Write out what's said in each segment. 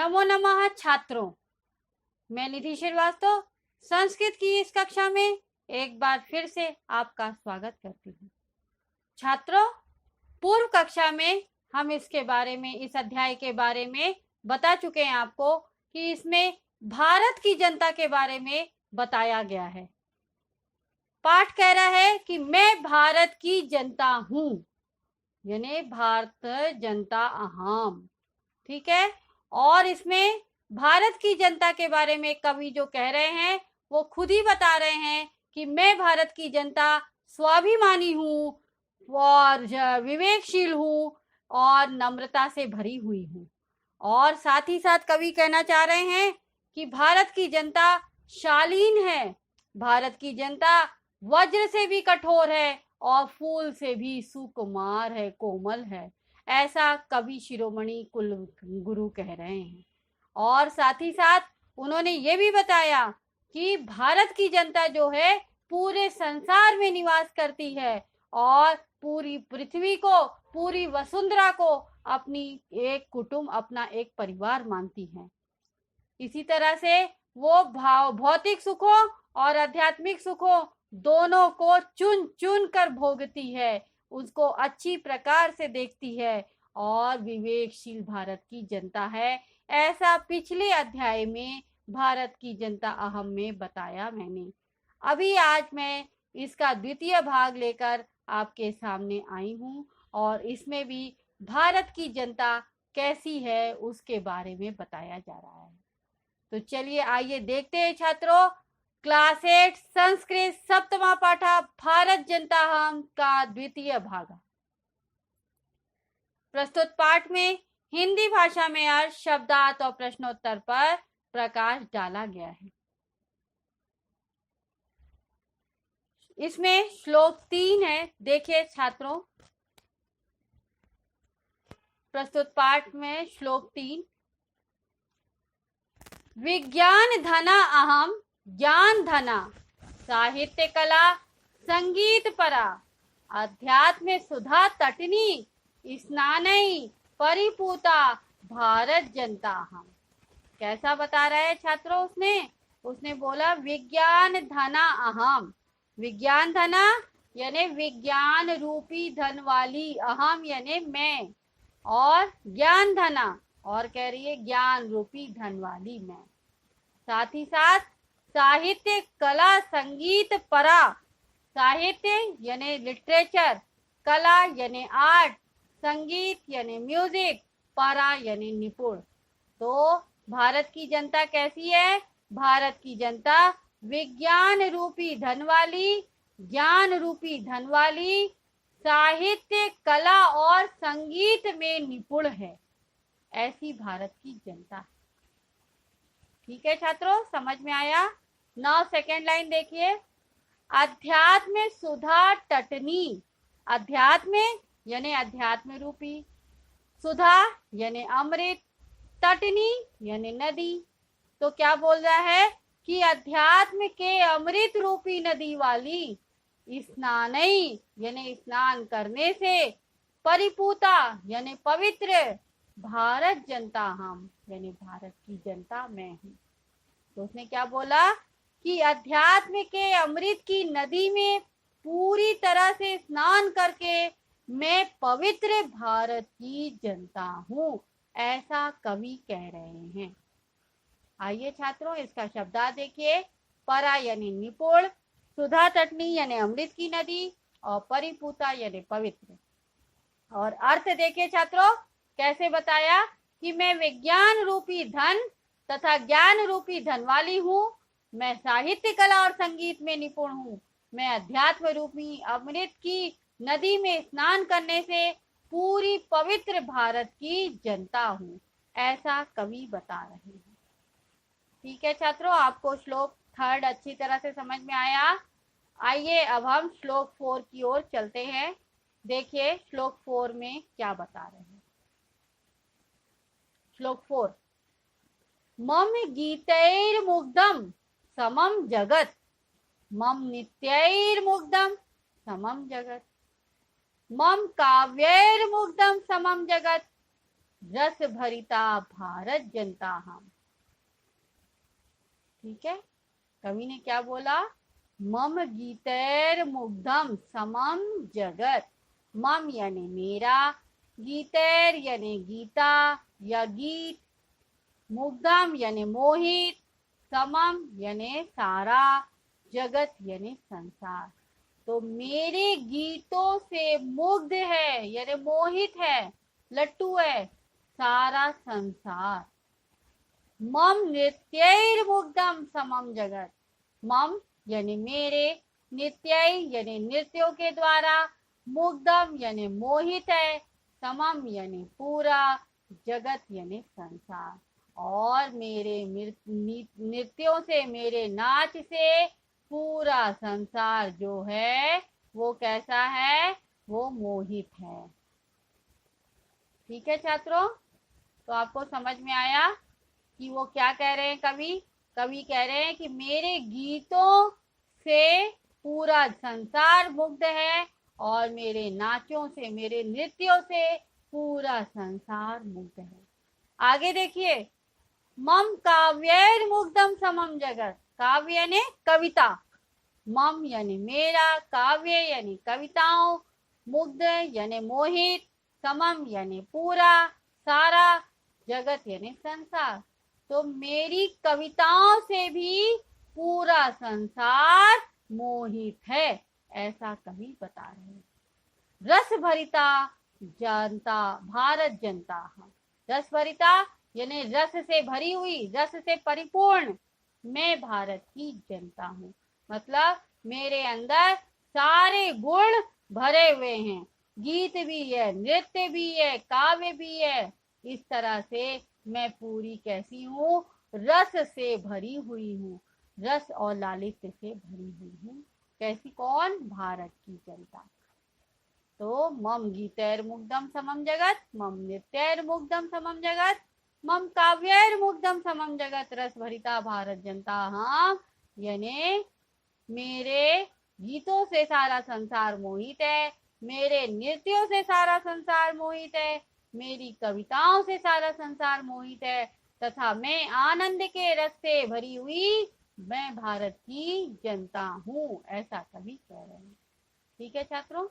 नमो नमः छात्रों, मैं निधि श्रीवास्तव संस्कृत की इस कक्षा में एक बार फिर से आपका स्वागत करती हूँ। छात्रों, पूर्व कक्षा में हम इसके बारे में, इस अध्याय के बारे में बता चुके हैं आपको कि इसमें भारत की जनता के बारे में बताया गया है। पाठ कह रहा है कि मैं भारत की जनता हूँ, यानी भारत जनता अहम। ठीक है। और इसमें भारत की जनता के बारे में कवि जो कह रहे हैं वो खुद ही बता रहे हैं कि मैं भारत की जनता स्वाभिमानी हूँ और विवेकशील हूँ और नम्रता से भरी हुई हूँ। और साथ ही साथ कवि कहना चाह रहे हैं कि भारत की जनता शालीन है, भारत की जनता वज्र से भी कठोर है और फूल से भी सुकुमार है, कोमल है। ऐसा कवि शिरोमणि कुल गुरु कह रहे हैं। और साथ ही साथ उन्होंने ये भी बताया कि भारत की जनता जो है पूरे संसार में निवास करती है और पूरी पृथ्वी को, पूरी वसुंधरा को अपनी एक कुटुंब, अपना एक परिवार मानती है। इसी तरह से वो भौतिक सुखों और आध्यात्मिक सुखों दोनों को चुन चुन कर भोगती है, उसको अच्छी प्रकार से देखती है और विवेकशील भारत की जनता है। ऐसा पिछले अध्याय में भारत की जनता अहम में बताया मैंने। अभी आज मैं इसका द्वितीय भाग लेकर आपके सामने आई हूँ और इसमें भी भारत की जनता कैसी है उसके बारे में बताया जा रहा है। तो चलिए आइए देखते हैं छात्रों, क्लास 8 संस्कृत सप्तमा पाठा भारत जनता हम का द्वितीय भाग। प्रस्तुत पाठ में हिंदी भाषा में अर्थ, शब्दार्थ और प्रश्नोत्तर पर प्रकाश डाला गया है। इसमें श्लोक 3 है, देखिए छात्रों। प्रस्तुत पाठ में श्लोक 3, विज्ञान धना अहम ज्ञान धना साहित्य कला संगीत परा अध्यात्म सुधा तटनी स्नानई परिपूता भारत जनता हम। कैसा बता रहा है छात्रों? उसने बोला विज्ञान धना अहम। विज्ञान धना यानी विज्ञान रूपी धन वाली, अहम यानी मैं, और ज्ञान धना और कह रही है ज्ञान रूपी धन वाली मैं। साथ ही साथ साहित्य कला संगीत परा, साहित्य यानी लिटरेचर, कला यानी आर्ट, संगीत यानी म्यूजिक, परा यानी निपुण। तो भारत की जनता कैसी है? भारत की जनता विज्ञान रूपी धन वाली, ज्ञान रूपी धन वाली, साहित्य कला और संगीत में निपुण है। ऐसी भारत की जनता। ठीक है छात्रों, समझ में आया? नाउ सेकेंड लाइन देखिए, अध्यात्म सुधा तटनी। अध्यात्म यानी अध्यात्म रूपी, सुधा यानी अमृत, तटनी यानी नदी। तो क्या बोल रहा है कि अध्यात्म के अमृत रूपी नदी वाली स्नानई यानी स्नान करने से, परिपूता यानी पवित्र, भारत जनता हम यानी भारत की जनता मैं हूँ। तो उसने क्या बोला कि अध्यात्म के अमृत की नदी में पूरी तरह से स्नान करके मैं पवित्र भारत की जनता हूँ, ऐसा कवि कह रहे हैं। आइए छात्रों इसका शब्दार्थ देखिए। परा यानी निपुण, सुधा तटनी यानी अमृत की नदी, और परिपूता यानी पवित्र। और अर्थ देखिए छात्रों, कैसे बताया कि मैं विज्ञान रूपी धन तथा ज्ञान रूपी धन वाली हूँ, मैं साहित्य कला और संगीत में निपुण हूँ, मैं अध्यात्म रूपी अमृत की नदी में स्नान करने से पूरी पवित्र भारत की जनता हूँ, ऐसा कवि बता रहे हैं। ठीक है छात्रों, आपको श्लोक 3 अच्छी तरह से समझ में आया। आइए अब हम श्लोक 4 की ओर चलते हैं। देखिए श्लोक 4 में क्या बता रहे हैं। श्लोक 4, मम गीतैर्मुग्धम समम जगत, मम नित्यैर्मुग्धम समम जगत, मम काव्यैर्मुग्धम समम जगत, रस भरिता भारत जनता हम। ठीक है, कवि ने क्या बोला? मम गीतैर मुग्धम समम जगत। मम यानी मेरा, गीतैर यानी गीता या गीत, मुग्धम यानी मोहित, समम यानी सारा, जगत यानी संसार। तो मेरे गीतों से मुग्ध है यानी मोहित है, लट्टू है सारा संसार। मम नृत्यैर्मुग्धम समम जगत। मम यानी मेरे, नृत्यय यानी नृत्यों के द्वारा, मुग्धम यानी मोहित है, समम यानी पूरा, जगत यानी संसार। और मेरे नृत्यों से, मेरे नाच से पूरा संसार जो है वो कैसा है? वो मोहित है। ठीक है छात्रों, तो आपको समझ में आया कि वो क्या कह रहे हैं कवि? कवि कह रहे हैं कि मेरे गीतों से पूरा संसार मुग्ध है और मेरे नाचों से, मेरे नृत्यों से पूरा संसार मुग्ध है। आगे देखिए, मम काव्यैर मुग्धम समम जगत। काव्य यानी कविता, मम यानी मेरा, काव्य यानी कविताओं, मुग्ध यानी मोहित, समम यानी पूरा, सारा, जगत यानी संसार। तो मेरी कविताओं से भी पूरा संसार मोहित है, ऐसा कवि बता रहे हैं। रस भरिता जनता भारत जनता। रस भरिता यानी रस से भरी हुई, रस से परिपूर्ण मैं भारत की जनता हूँ। मतलब मेरे अंदर सारे गुण भरे हुए हैं, गीत भी है, नृत्य भी है, काव्य भी है। इस तरह से मैं पूरी कैसी हूँ? रस से भरी हुई हूँ, रस और लालित्य से भरी हुई हूँ। कैसी? कौन? भारत की जनता। तो मम गीतैर्मुग्धम समम जगत, मम नृत्यैर्मुग्धम समम जगत, मम काव्यैर्मुग्धम समम जगत, रस भरिता भारत जनता हम। यानी मेरे गीतों से सारा संसार मोहित है, मेरे नृत्यों से सारा संसार मोहित है, मेरी कविताओं से सारा संसार मोहित है, तथा मैं आनंद के रस से भरी हुई मैं भारत की जनता हूँ, ऐसा कवि कह रहे हैं। ठीक है छात्रों,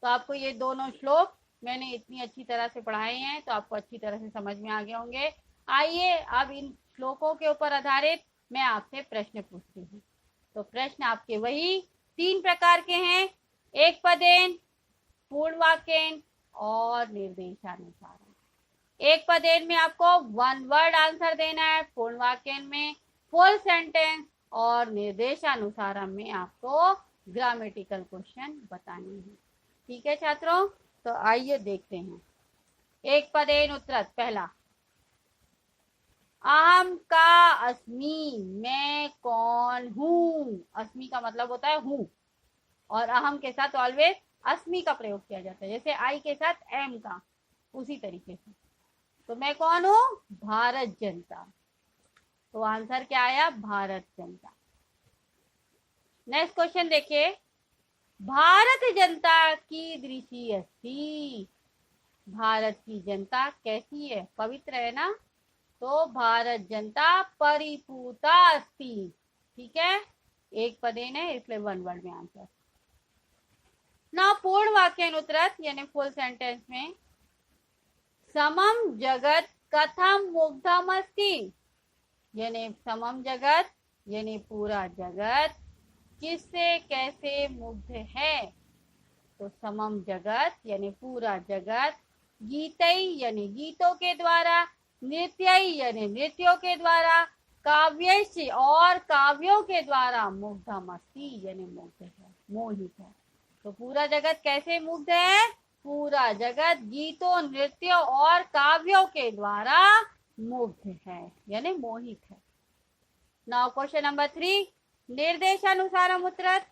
तो आपको ये दोनों श्लोक मैंने इतनी अच्छी तरह से पढ़ाए हैं तो आपको अच्छी तरह से समझ में आ गए होंगे। आइए अब इन श्लोकों के ऊपर आधारित मैं आपसे प्रश्न पूछती हूँ। तो प्रश्न आपके वही 3 प्रकार के हैं, एक पदेन, पूर्ण वाक्यन और निर्देशानुसार। एक पदेन में आपको 1 वर्ड आंसर देना है, पूर्ण वाक्यन में फुल सेंटेंस और निर्देशानुसार में आपको ग्रामेटिकल क्वेश्चन बताने हैं। ठीक है छात्रों, तो आइए देखते हैं। एक पदेन उत्तरत, पहला अहम का अस्मि, मैं कौन हूँ। अस्मि का मतलब होता है हूँ, और अहम के साथ ऑलवेज अस्मि का प्रयोग किया जाता है, जैसे आई के साथ एम का, उसी तरीके से। तो मैं कौन हूँ? भारत जनता। तो आंसर क्या आया? भारत जनता। नेक्स्ट क्वेश्चन देखिए, भारत जनता कीदृशी अस्ति। भारत की जनता कैसी है? पवित्र है ना। तो भारत जनता परिपूता अस्ति। ठीक है, एक पदेन है इसलिए 1 वर्ड में आंसर। ना पूर्ण वाक्य उत्तरत यानी फुल सेंटेंस में समम जगत कथम मुग्धम अस्ति, यानी समम जगत यानी पूरा जगत किससे कैसे मुग्ध है। तो समम जगत यानी पूरा जगत, गीतई यानी गीतों के द्वारा, नृत्यई यानी नृत्यों के द्वारा, काव्यश्च और काव्यों के द्वारा मुग्धम अस्ति यानी मुग्ध है, मोहित है। तो पूरा जगत कैसे मुग्ध है? पूरा जगत गीतों, नृत्यों और काव्यों के द्वारा मुग्ध है यानी मोहित है। Now question number 3, निर्देशानुसारम उत्तरत।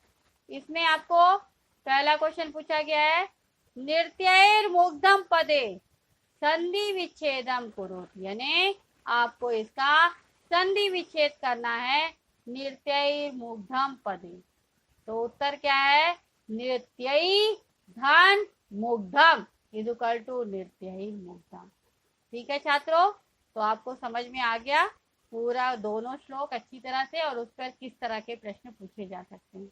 इसमें आपको पहला क्वेश्चन पूछा गया है, नृत्यैर्मुग्धम पदे संधि विच्छेदम कुरुत, यानी आपको इसका संधि विच्छेद करना है नृत्यैर्मुग्धम पदे। तो उत्तर क्या है? नृत्यई धन मुग्धम, इक्वल टू नृत्य ही मुग्धा। ठीक है छात्रों, तो आपको समझ में आ गया पूरा दोनों श्लोक अच्छी तरह से, और उस पर किस तरह के प्रश्न पूछे जा सकते हैं।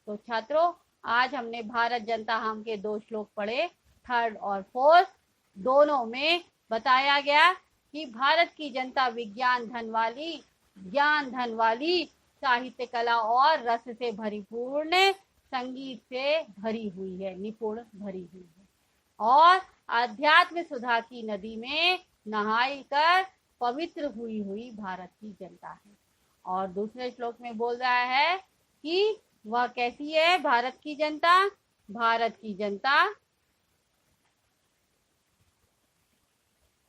तो छात्रों, आज हमने भारत जनता हम के 2 श्लोक पढ़े, थर्ड और फोर्थ। दोनों में बताया गया कि भारत की जनता विज्ञान धन वाली, ज्ञान धन वाली, साहित्य कला और रस से भरीपूर्ण, संगीत से भरी हुई है, निपुण भरी हुई है, और अध्यात्म सुधा की नदी में नहाई कर पवित्र हुई हुई भारत की जनता है। और दूसरे श्लोक में बोल रहा है कि वह कैसी है भारत की जनता। भारत की जनता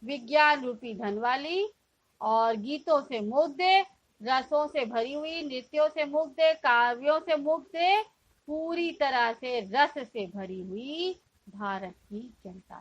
विज्ञान रूपी धन वाली, और गीतों से मुग्ध, रसों से भरी हुई, नृत्यों से मुग्ध, काव्यों से मुग्ध, पूरी तरह से रस से भरी हुई भारत की जनता।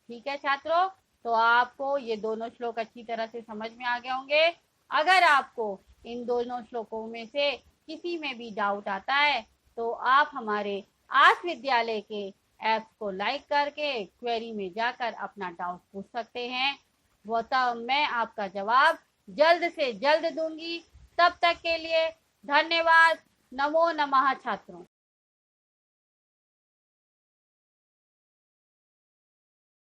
ठीक है छात्रों, तो आपको ये दोनों श्लोक अच्छी तरह से समझ में आ गए होंगे। अगर आपको इन दोनों श्लोकों में से किसी में भी डाउट आता है तो आप हमारे आस विद्यालय के ऐप्स को लाइक करके क्वेरी में जाकर अपना डाउट पूछ सकते हैं, वो तब मैं आपका जवाब जल्द से जल्द दूंगी। तब तक के लिए धन्यवाद। नमो नमः छात्रों।